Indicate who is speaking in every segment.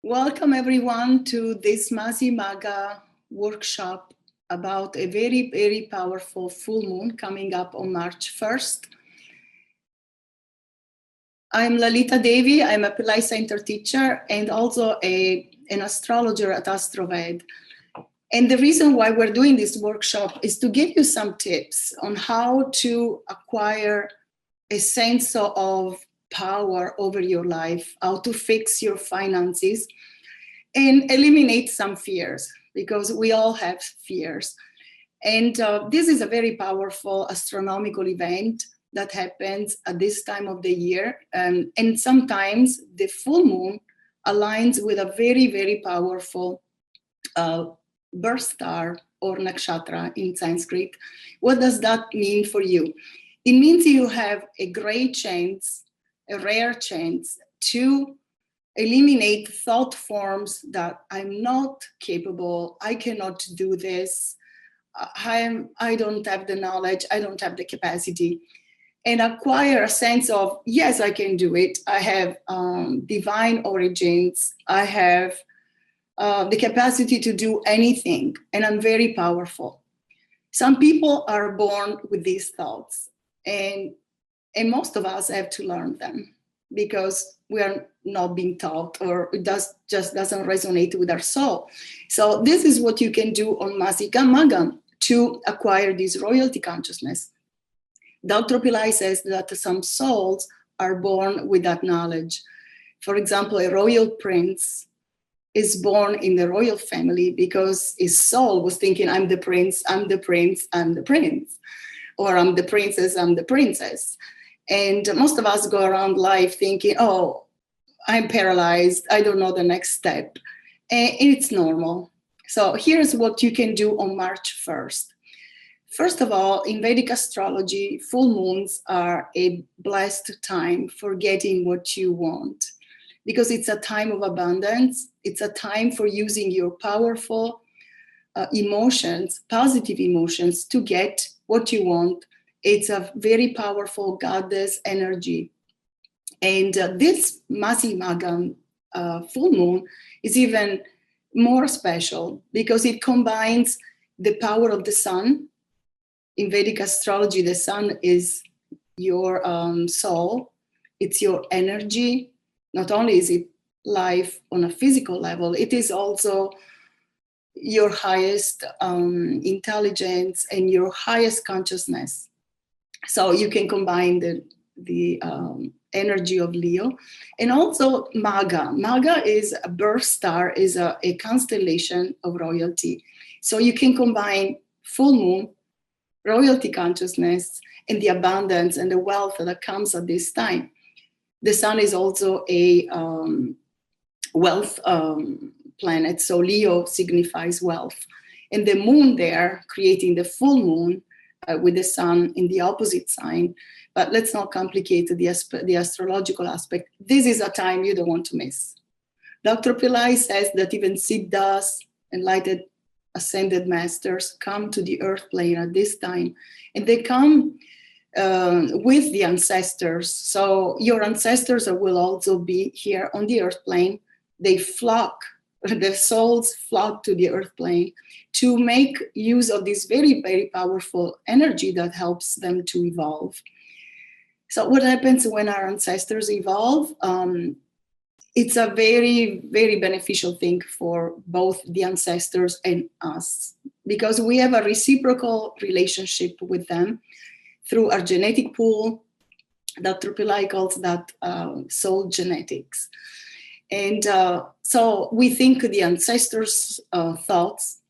Speaker 1: Welcome everyone to this Masi Maga workshop about a very, very powerful full moon coming up on March 1st. I'm Lalita Devi. I'm a Pillai Center teacher and also an astrologer at Astroved. And the reason why we're doing this workshop is to give you some tips on how to acquire a sense of power over your life, how to fix your finances, and eliminate some fears, because we all have fears. And this is a very powerful astronomical event that happens at this time of the year. And sometimes the full moon aligns with a very, very powerful birth star or nakshatra in Sanskrit. What does that mean for you? It means you have a great chance, a rare chance to eliminate thought forms that I'm not capable, I cannot do this, I don't have the knowledge, I don't have the capacity, and acquire a sense of, yes, I can do it. I have divine origins. I have the capacity to do anything, and I'm very powerful. Some people are born with these thoughts, and most of us have to learn them because we are not being taught, or it just doesn't resonate with our soul. So this is what you can do on Masika Magam to acquire this royalty consciousness. Dr. Pillai says that some souls are born with that knowledge. For example, a royal prince is born in the royal family because his soul was thinking, I'm the prince, I'm the prince, I'm the prince, or I'm the princess, I'm the princess. And most of us go around life thinking, oh, I'm paralyzed, I don't know the next step. And it's normal. So here's what you can do on March 1st. First of all, in Vedic astrology, full moons are a blessed time for getting what you want, because it's a time of abundance. It's a time for using your powerful emotions, positive emotions, to get what you want. It's a very powerful goddess energy. And this Masi Magam full moon is even more special because it combines the power of the sun. In Vedic astrology, the sun is your soul, it's your energy. Not only is it life on a physical level, it is also your highest intelligence and your highest consciousness. So you can combine the energy of Leo, and also Maga. Maga is a birth star, is a constellation of royalty. So you can combine full moon, royalty consciousness, and the abundance and the wealth that comes at this time. The sun is also a wealth planet, so Leo signifies wealth. And the moon there, creating the full moon with the sun in the opposite sign. But let's not complicate the astrological aspect. This is a time you don't want to miss. Dr. Pillai says that even Siddhas, enlightened ascended masters, come to the earth plane at this time, and they come with the ancestors. So your ancestors will also be here on the earth plane. They flock, the souls flock to the earth plane to make use of this very, very powerful energy that helps them to evolve. So what happens when our ancestors evolve? It's a very, very beneficial thing for both the ancestors and us, because we have a reciprocal relationship with them through our genetic pool. Dr. Pillai calls that soul genetics. And so we think the ancestors' thoughts.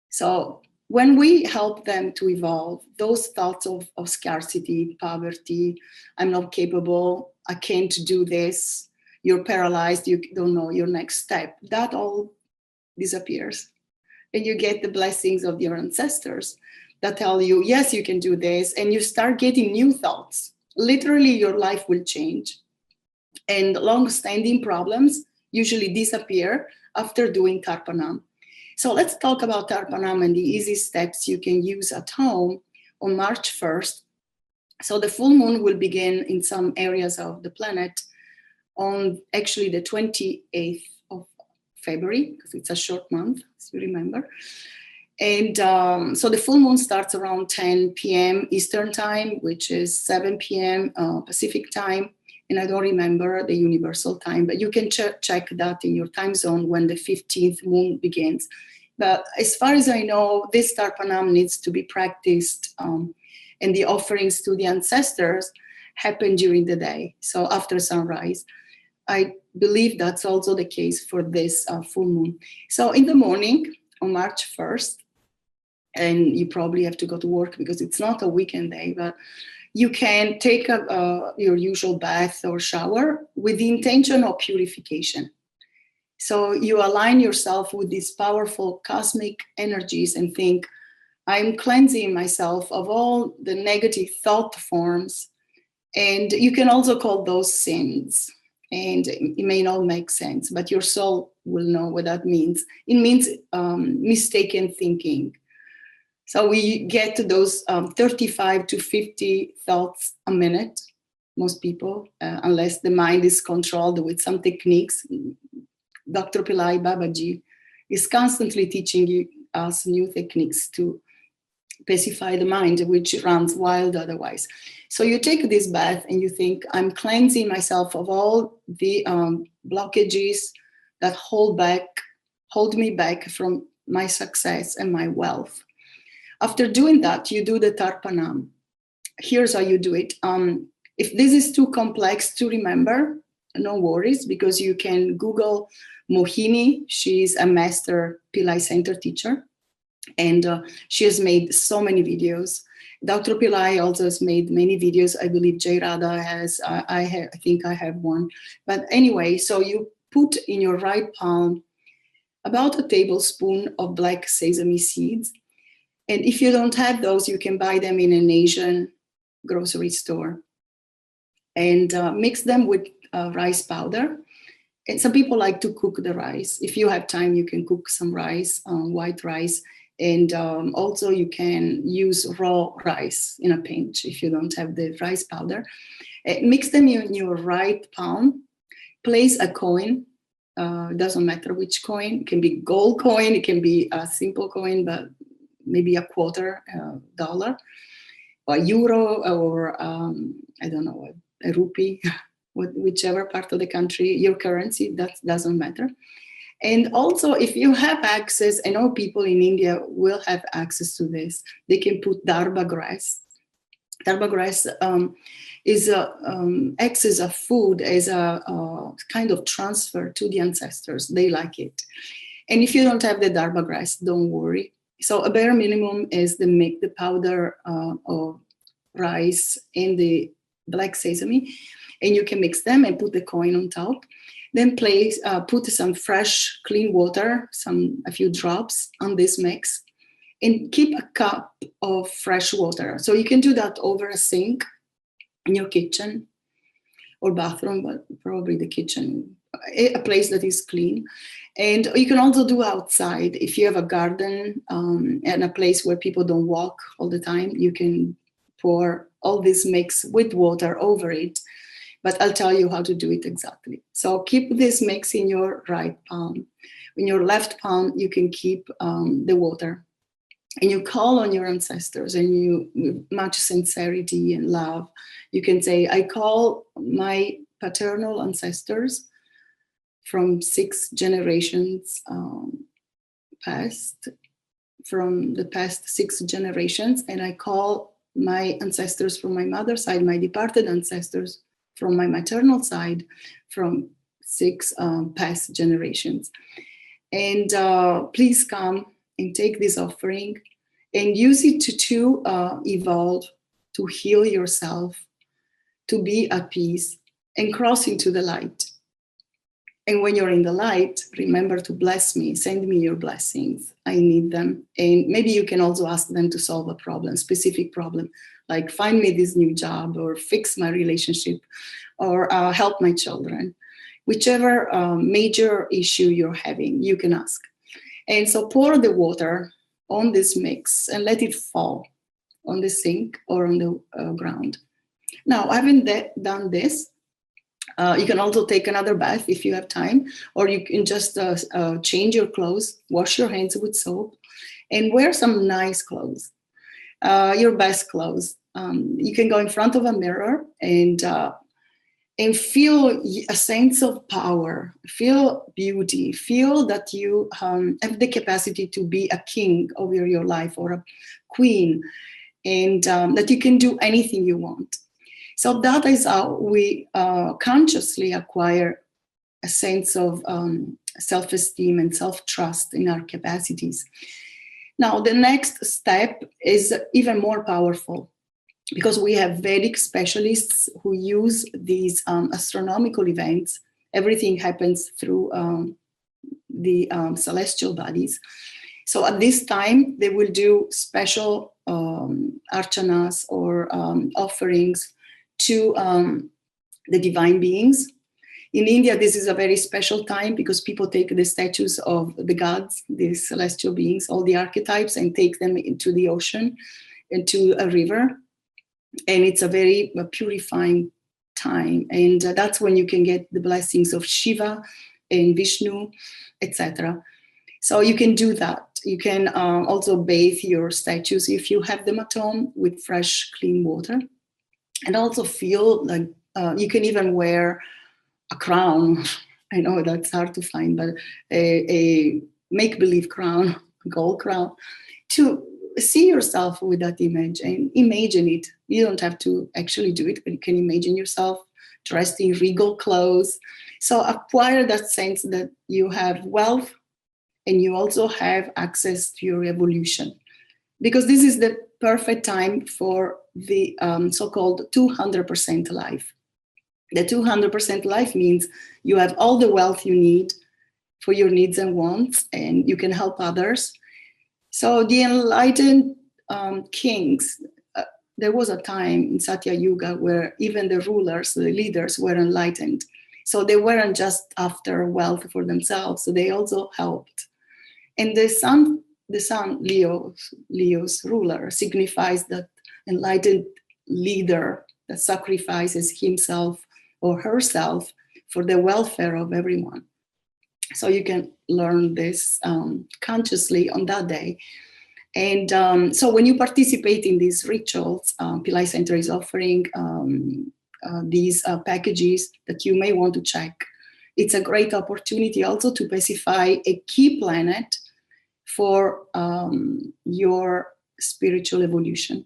Speaker 1: So when we help them to evolve, those thoughts of scarcity, poverty, I'm not capable, I can't do this, you're paralyzed, you don't know your next step, that all disappears. And you get the blessings of your ancestors that tell you, yes, you can do this. And you start getting new thoughts. Literally, your life will change. And long-standing problems usually disappear after doing Tarpanam. So let's talk about Tarpanam and the easy steps you can use at home on March 1st. So the full moon will begin in some areas of the planet on actually the 28th February, because it's a short month, as you remember. And so the full moon starts around 10 p.m. Eastern time, which is 7 p.m. Pacific time. And I don't remember the universal time, but you can check that in your time zone when the 15th moon begins. But as far as I know, this Tarpanam needs to be practiced, and the offerings to the ancestors happen during the day, so after sunrise. I believe that's also the case for this full moon. So in the morning, on March 1st, and you probably have to go to work because it's not a weekend day, but you can take your usual bath or shower with the intention of purification. So you align yourself with these powerful cosmic energies and think, I'm cleansing myself of all the negative thought forms. And you can also call those sins. And it may not make sense, but your soul will know what that means. It means mistaken thinking. So we get to those 35 to 50 thoughts a minute, most people, unless the mind is controlled with some techniques. Dr. Pillai Babaji is constantly teaching us new techniques to pacify the mind, which runs wild otherwise. So you take this bath and you think, I'm cleansing myself of all the blockages that hold me back from my success and my wealth. After doing that, you do the Tarpanam. Here's how you do it. If this is too complex to remember, no worries, because you can Google Mohini. She's a master Pillai Center teacher, and she has made so many videos. Dr. Pillai also has made many videos. I believe Jay Radha has. I think I have one. But anyway, so you put in your right palm about a tablespoon of black sesame seeds. And if you don't have those, you can buy them in an Asian grocery store. And mix them with rice powder. And some people like to cook the rice. If you have time, you can cook some rice, white rice. And also you can use raw rice in a pinch if you don't have the rice powder. Mix them in your right palm. Place a coin. It doesn't matter which coin. It can be gold coin. It can be a simple coin, but maybe $0.25, or euro, or I don't know, a rupee, whichever part of the country, your currency, that doesn't matter. And also, if you have access, I know people in India will have access to this, they can put darba grass. Darba grass acts as a food, as a kind of transfer to the ancestors. They like it. And if you don't have the darba grass, don't worry. So a bare minimum is make the powder of rice and the black sesame, and you can mix them and put the coin on top. Then put some fresh, clean water, a few drops on this mix, and keep a cup of fresh water. So you can do that over a sink in your kitchen or bathroom, but probably the kitchen, a place that is clean. And you can also do outside. If you have a garden and a place where people don't walk all the time, you can pour all this mix with water over it. But I'll tell you how to do it exactly. So keep this mix in your right palm. In your left palm, you can keep the water. And you call on your ancestors, and you, with much sincerity and love, you can say, I call my paternal ancestors from 6 generations past, from the past 6 generations, and I call my ancestors from my mother's side, my departed ancestors from my maternal side, from 6 past generations. And please come and take this offering and use it to evolve, to heal yourself, to be at peace, and cross into the light. And when you're in the light, remember to bless me, send me your blessings. I need them. And maybe you can also ask them to solve a problem, specific problem, like find me this new job, or fix my relationship, or help my children. Whichever major issue you're having, you can ask. And so pour the water on this mix and let it fall on the sink or on the ground. Now, having done this, You can also take another bath if you have time, or you can just change your clothes, wash your hands with soap, and wear some nice clothes, your best clothes. You can go in front of a mirror and feel a sense of power, feel beauty, feel that you have the capacity to be a king over your life or a queen, and that you can do anything you want. So that is how we consciously acquire a sense of self-esteem and self-trust in our capacities. Now, the next step is even more powerful, because we have Vedic specialists who use these astronomical events. Everything happens through the celestial bodies. So at this time, they will do special archanas or offerings to the divine beings. In India, this is a very special time because people take the statues of the gods, the celestial beings, all the archetypes, and take them into the ocean, into a river. And it's a very purifying time. And that's when you can get the blessings of Shiva and Vishnu, etc. So you can do that. You can also bathe your statues, if you have them at home, with fresh, clean water. And also feel like you can even wear a crown. I know that's hard to find, but a make-believe crown, a gold crown, to see yourself with that image and imagine it. You don't have to actually do it, but you can imagine yourself dressed in regal clothes. So acquire that sense that you have wealth and you also have access to your evolution. Because this is the perfect time for the so-called 200% life. The 200% life means you have all the wealth you need for your needs and wants, and you can help others. So the enlightened kings, there was a time in Satya Yuga where even the rulers, the leaders, were enlightened. So they weren't just after wealth for themselves, so they also helped. And the sun, Leo's ruler, signifies that enlightened leader that sacrifices himself or herself for the welfare of everyone. So you can learn this consciously on that day. And so when you participate in these rituals, Pillai Center is offering these packages that you may want to check. It's a great opportunity also to specify a key planet for your spiritual evolution.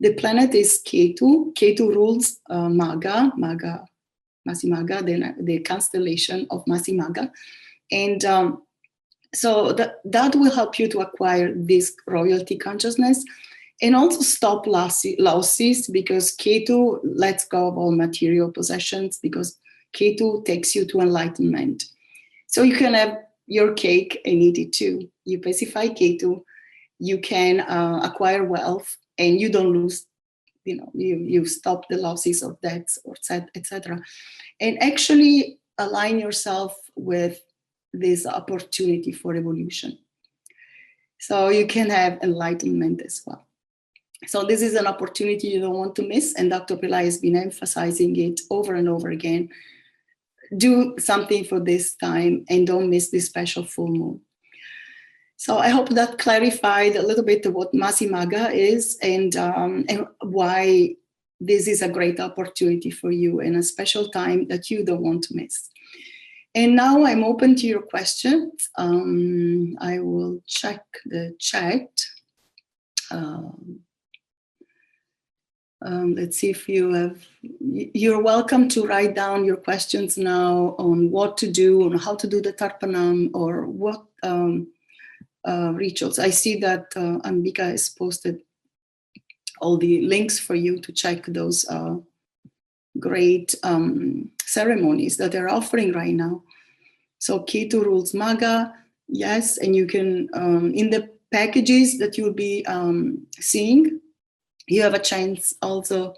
Speaker 1: The planet is Ketu. Ketu rules Maga, Masimaga, the constellation of Masimaga. And so that will help you to acquire this royalty consciousness and also stop losses, because Ketu lets go of all material possessions, because Ketu takes you to enlightenment. So you can have your cake and eat it too. You pacify Ketu, you can acquire wealth, and you don't lose, you stop the losses of debts, or etc. And actually align yourself with this opportunity for evolution. So you can have enlightenment as well. So this is an opportunity you don't want to miss, and Dr. Pillai has been emphasizing it over and over again. Do something for this time and don't miss this special full moon. So I hope that clarified a little bit what Masimaga is and why this is a great opportunity for you and a special time that you don't want to miss. And now I'm open to your questions. I will check the chat. Let's see if you're welcome to write down your questions now on what to do, on how to do the Tarpanam, or what rituals. I see that Ambika has posted all the links for you to check those great ceremonies that they're offering right now. So Ketu rules Maga, yes, and you can, in the packages that you'll be seeing, you have a chance also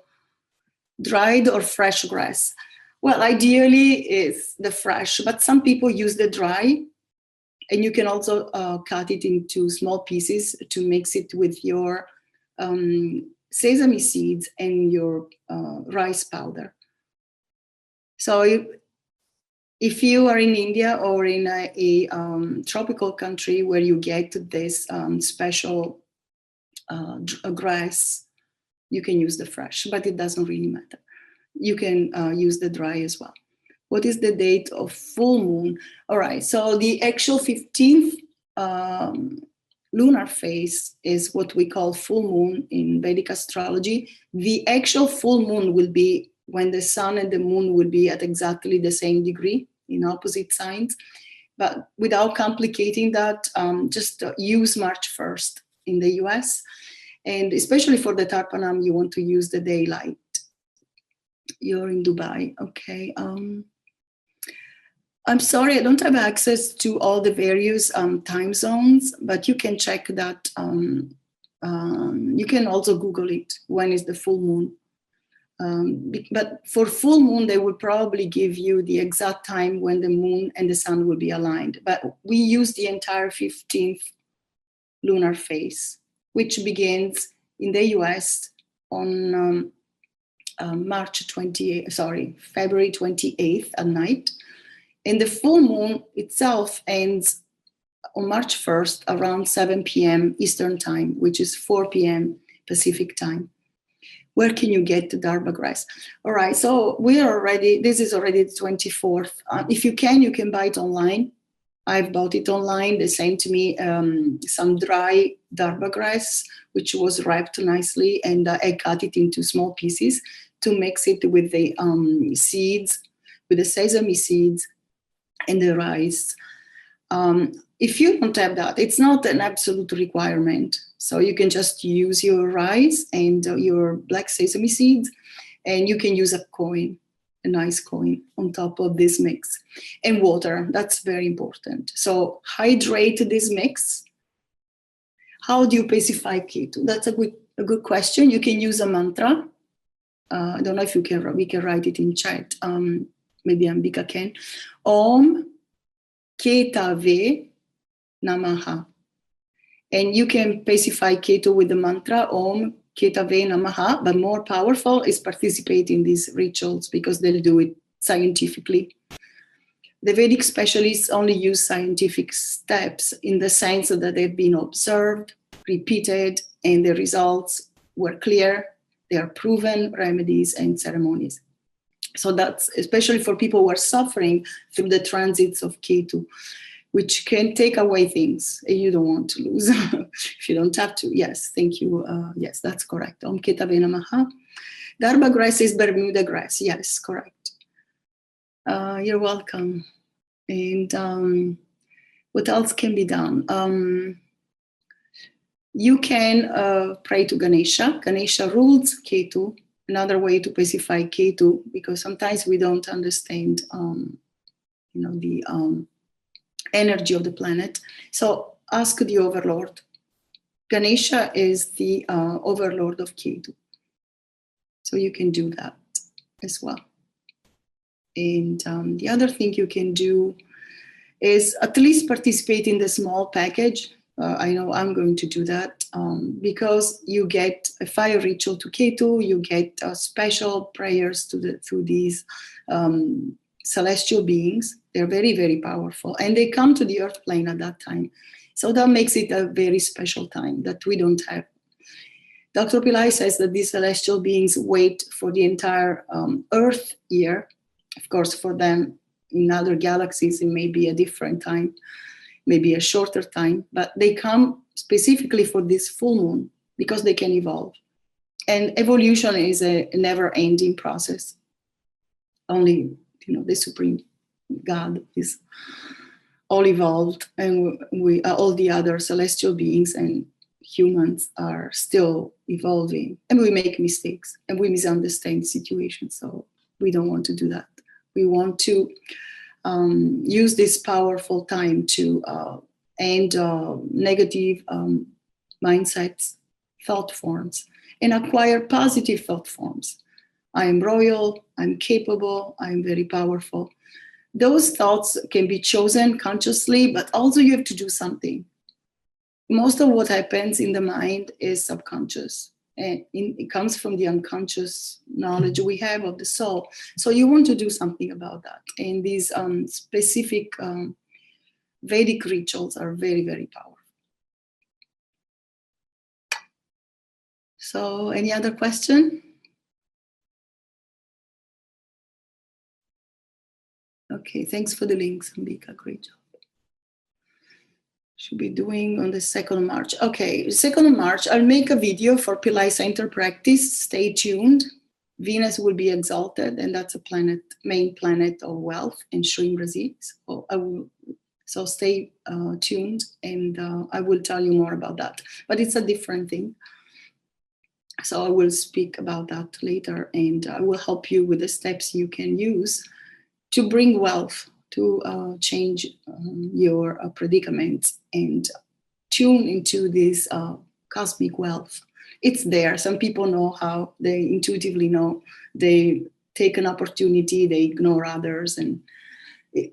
Speaker 1: dried or fresh grass. Well, ideally it's the fresh, but some people use the dry, and you can also cut it into small pieces to mix it with your sesame seeds and your rice powder. So if you are in India or in a tropical country where you get this special grass, you can use the fresh, but it doesn't really matter. You can use the dry as well. What is the date of full moon? All right, so the actual 15th lunar phase is what we call full moon in Vedic astrology. The actual full moon will be when the sun and the moon will be at exactly the same degree in opposite signs. But without complicating that, just use March 1st in the US. And especially for the Tarpanam, you want to use the daylight. You're in Dubai, okay. I'm sorry, I don't have access to all the various time zones, but you can check that. You can also Google it, when is the full moon. But for full moon, they will probably give you the exact time when the moon and the sun will be aligned. But we use the entire 15th lunar phase, which begins in the US on February 28th at night. And the full moon itself ends on March 1st around 7 p.m. Eastern time, which is 4 p.m. Pacific time. Where can you get the Darba grass? All right, so this is already the 24th. If you can buy it online. I've bought it online. They sent to me some dry Darba grass, which was wrapped nicely, and I cut it into small pieces to mix it with the seeds, with the sesame seeds and the rice. If you don't have that, it's not an absolute requirement. So you can just use your rice and your black sesame seeds, and you can use a nice coin on top of this mix. And water, that's very important. So hydrate this mix. How do you pacify Ketu? That's a good question. You can use a mantra. I don't know if we can write it in chat. Maybe Ambika can. Om Ketave Namaha. And you can pacify Ketu with the mantra Om Ketave Namaha, but more powerful is participate in these rituals because they'll do it scientifically. The Vedic specialists only use scientific steps in the sense that they've been observed, repeated, and the results were clear. They are proven remedies and ceremonies. So that's especially for people who are suffering through the transits of Ketu, which can take away things you don't want to lose if you don't have to. Yes, thank you. Yes, that's correct. Om Ketave Namaha. Darba grass is Bermuda grass. Yes, correct. You're welcome. And what else can be done? You can pray to Ganesha. Ganesha rules Ketu. Another way to pacify Ketu, because sometimes we don't understand, the energy of the planet. So ask the overlord. Ganesha is the overlord of Ketu. So you can do that as well. And the other thing you can do is at least participate in the small package. I know I'm going to do that because you get a fire ritual to Ketu, you get special prayers to these celestial beings. They're very, very powerful, and they come to the earth plane at that time. So that makes it a very special time that we don't have. Dr. Pillai says that these celestial beings wait for the entire Earth year. Of course, for them in other galaxies, it may be a different time, maybe a shorter time, but they come specifically for this full moon because they can evolve. And evolution is a never-ending process. Only, the Supreme God is all evolved, and we all the other celestial beings and humans are still evolving, and we make mistakes and we misunderstand situations. So we don't want to do that. We want to use this powerful time to end negative mindsets, thought forms, and acquire positive thought forms. I am royal, I'm capable, I'm very powerful. Those thoughts can be chosen consciously, but also you have to do something. Most of what happens in the mind is subconscious. And it comes from the unconscious knowledge we have of the soul. So you want to do something about that. And these specific Vedic rituals are very, very powerful. So any other question? Okay, thanks for the links, Ambika, great job. Should be doing on the 2nd of March. Okay, 2nd of March, I'll make a video for Pillai Center practice. Stay tuned. Venus will be exalted, and that's a planet, main planet of wealth in Shri Brazil. So stay tuned, and I will tell you more about that. But it's a different thing. So I will speak about that later, and I will help you with the steps you can use to bring wealth, to change your predicament and tune into this cosmic wealth. It's there. Some people know how, they intuitively know. They take an opportunity, they ignore others, and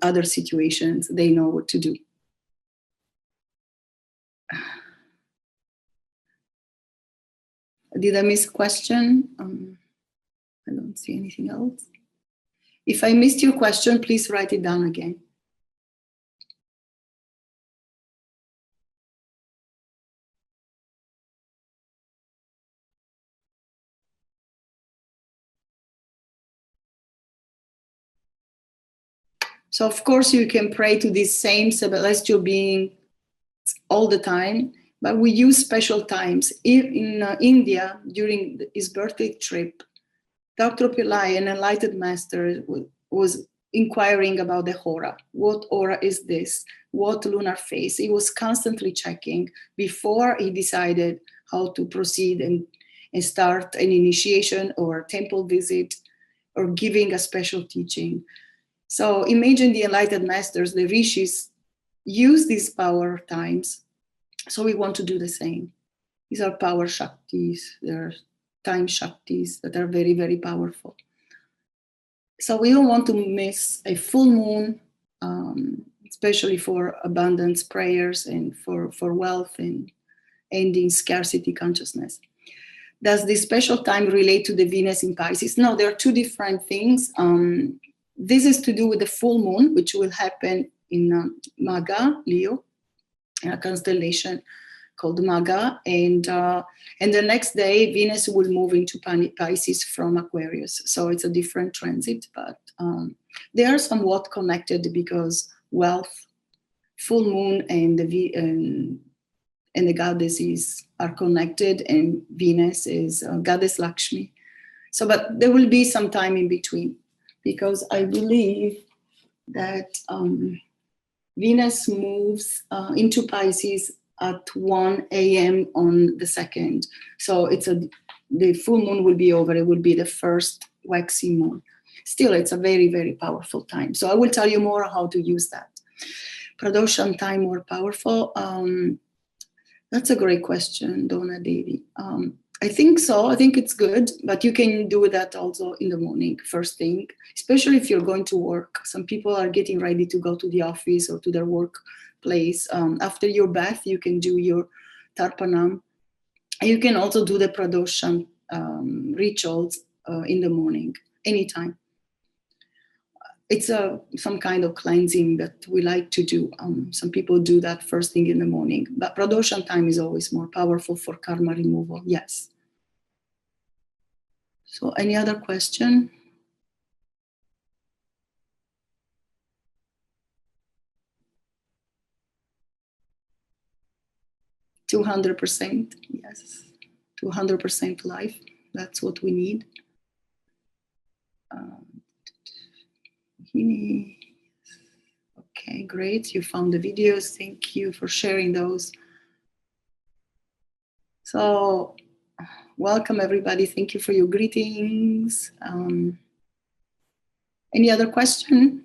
Speaker 1: other situations, they know what to do. Did I miss a question? I don't see anything else. If I missed your question, please write it down again. So of course you can pray to these same celestial being all the time, but we use special times. In India, during his birthday trip, Dr. Pillai, an enlightened master, was inquiring about the aura. What aura is this? What lunar phase? He was constantly checking before he decided how to proceed and start an initiation or a temple visit or giving a special teaching. So imagine the enlightened masters, the rishis, use these power times. So we want to do the same. These are power shaktis. They're time shaktis that are very, very powerful. So we don't want to miss a full moon, especially for abundance prayers and for wealth and ending scarcity consciousness. Does this special time relate to the Venus in Pisces? No, there are two different things. This is to do with the full moon, which will happen in Maga, Leo, a constellation called Maga, and the next day Venus will move into Pisces from Aquarius. So it's a different transit, but they are somewhat connected because wealth, full moon, and the goddesses are connected, and Venus is goddess Lakshmi. So, but there will be some time in between, because I believe that Venus moves into Pisces at 1 a.m. on the 2nd. So the full moon will be over. It will be the first waxy moon. Still, it's a very, very powerful time. So I will tell you more how to use that. Pradosham time more powerful. That's a great question, Donna Devi. I think so. I think it's good, but you can do that also in the morning, first thing, especially if you're going to work. Some people are getting ready to go to the office or to their workplace. After your bath, you can do your tarpanam. You can also do the pradosham rituals in the morning, anytime. It's some kind of cleansing that we like to do. Some people do that first thing in the morning, but pradosham time is always more powerful for karma removal, yes. So any other question? $200%, yes. 200% life, that's what we need. Okay, great. You found the videos. Thank you for sharing those. So, welcome everybody. Thank you for your greetings. Any other question?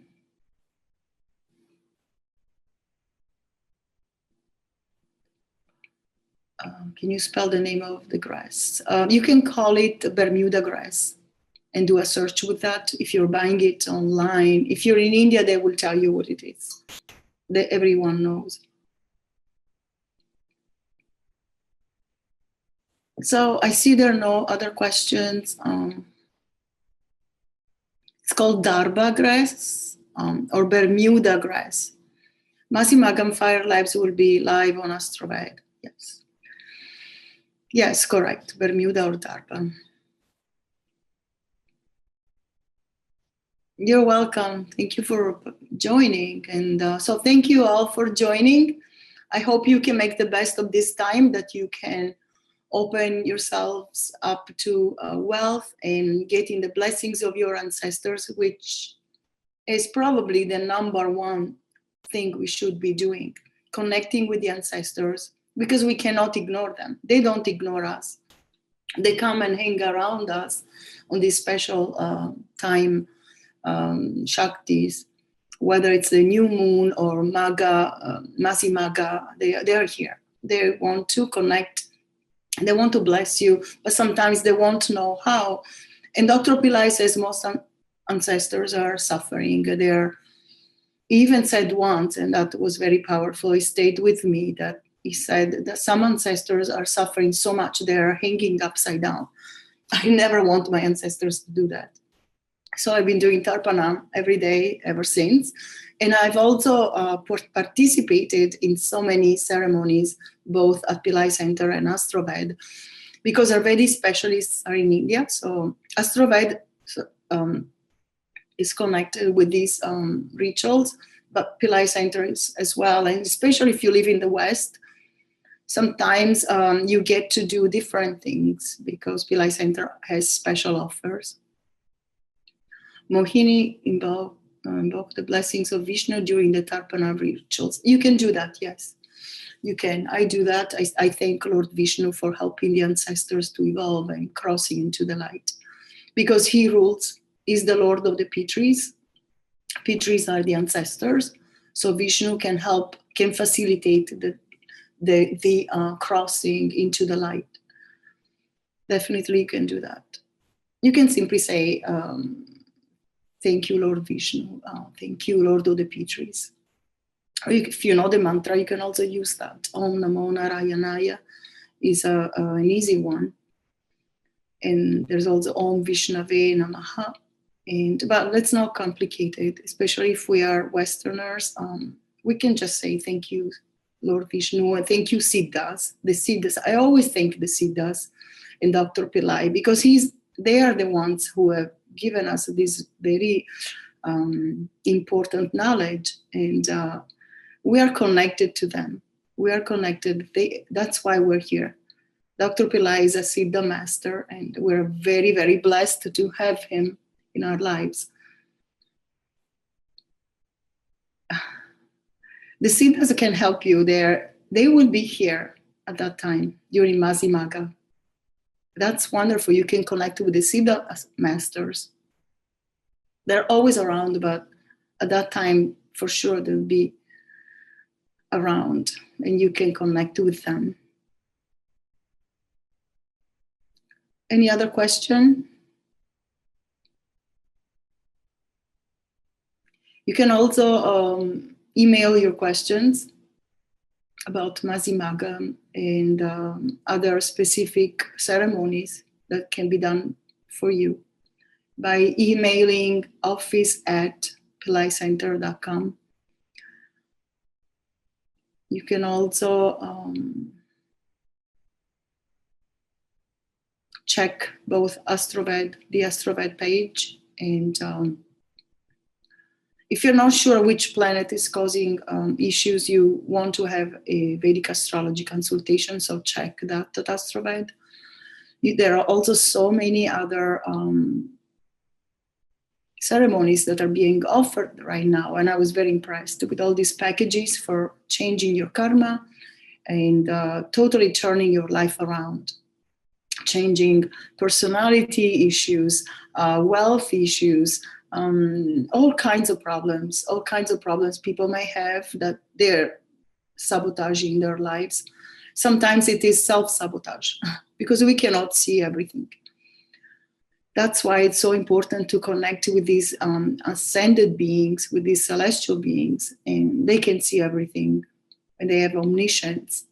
Speaker 1: Can you spell the name of the grass? You can call it Bermuda grass and do a search with that. If you're buying it online, if you're in India, they will tell you what it is. Everyone knows. So I see there are no other questions. It's called Darba grass or Bermuda grass. Masimagam Fire Labs will be live on AstroVed. Yes. Yes, correct. Bermuda or Darba. You're welcome. Thank you for joining. And so thank you all for joining. I hope you can make the best of this time, that you can open yourselves up to wealth and getting the blessings of your ancestors, which is probably the number one thing we should be doing, connecting with the ancestors, because we cannot ignore them. They don't ignore us. They come and hang around us on this special time, Shaktis, whether it's the new moon or Maga, Masi Maga, they are here. They want to connect. They want to bless you, but sometimes they won't know how. And Dr. Pillai says most ancestors are suffering. He even said once, and that was very powerful, he stayed with me, that he said that some ancestors are suffering so much they're hanging upside down. I never want my ancestors to do that. So I've been doing Tarpanam every day ever since. And I've also participated in so many ceremonies, both at Pillai Center and AstroVed, because Ayurvedic specialists are in India. So AstroVed is connected with these rituals, but Pillai Center is as well. And especially if you live in the West, sometimes you get to do different things because Pillai Center has special offers. Mohini invoke the blessings of Vishnu during the Tarpana rituals. You can do that, yes. You can. I do that. I thank Lord Vishnu for helping the ancestors to evolve and crossing into the light. Because he rules, is the Lord of the Pitris. Pitris are the ancestors. So Vishnu can help, can facilitate the crossing into the light. Definitely you can do that. You can simply say, thank you, Lord Vishnu. Thank you, Lord of the Pitris. Or if you know the mantra, you can also use that. Om Namo Narayanaya is an easy one. And there's also Om Vishnave Namaha. But let's not complicate it, especially if we are Westerners. We can just say thank you, Lord Vishnu, and thank you, Siddhas. The Siddhas. I always thank the Siddhas and Dr. Pillai, because they are the ones who have given us this very important knowledge, and we are connected to them. We are connected. That's why we're here. Dr. Pillai is a Siddha master, and we're very, very blessed to have him in our lives. The Siddhas can help you there. They will be here at that time during Masi Maga. That's wonderful. You can connect with the Siddha masters. They're always around, but at that time, for sure, they'll be around and you can connect with them. Any other question? You can also email your questions about Masi Maga and other specific ceremonies that can be done for you by emailing office@pillaicenter.com. You can also check both AstroVed, the AstroVed page, and if you're not sure which planet is causing issues, you want to have a Vedic astrology consultation, so check that at AstroVed. There are also so many other ceremonies that are being offered right now, and I was very impressed with all these packages for changing your karma and totally turning your life around, changing personality issues, wealth issues, all kinds of problems people may have that they're sabotaging their lives. Sometimes it is self-sabotage because we cannot see everything. That's why it's so important to connect with these ascended beings, with these celestial beings, and they can see everything and they have omniscience.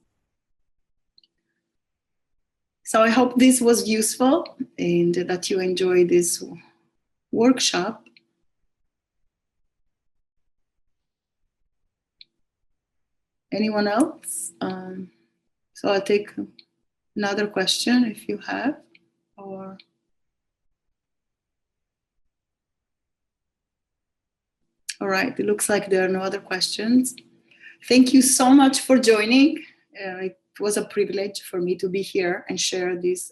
Speaker 1: So I hope this was useful and that you enjoy this workshop. Anyone else? So I'll take another question if you have, or all right, it looks like there are no other questions. Thank you so much for joining. It was a privilege for me to be here and share this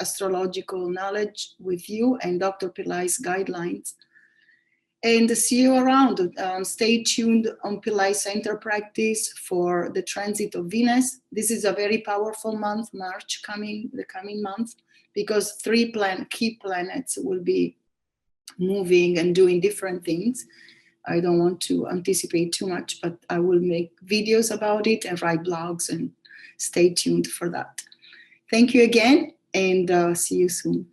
Speaker 1: astrological knowledge with you and Dr. Pillai's guidelines. And see you around. Stay tuned on Pillai Center practice for the transit of Venus. This is a very powerful month, March the coming month, because three key planets will be moving and doing different things. I don't want to anticipate too much, but I will make videos about it and write blogs, and stay tuned for that. Thank you again, and see you soon.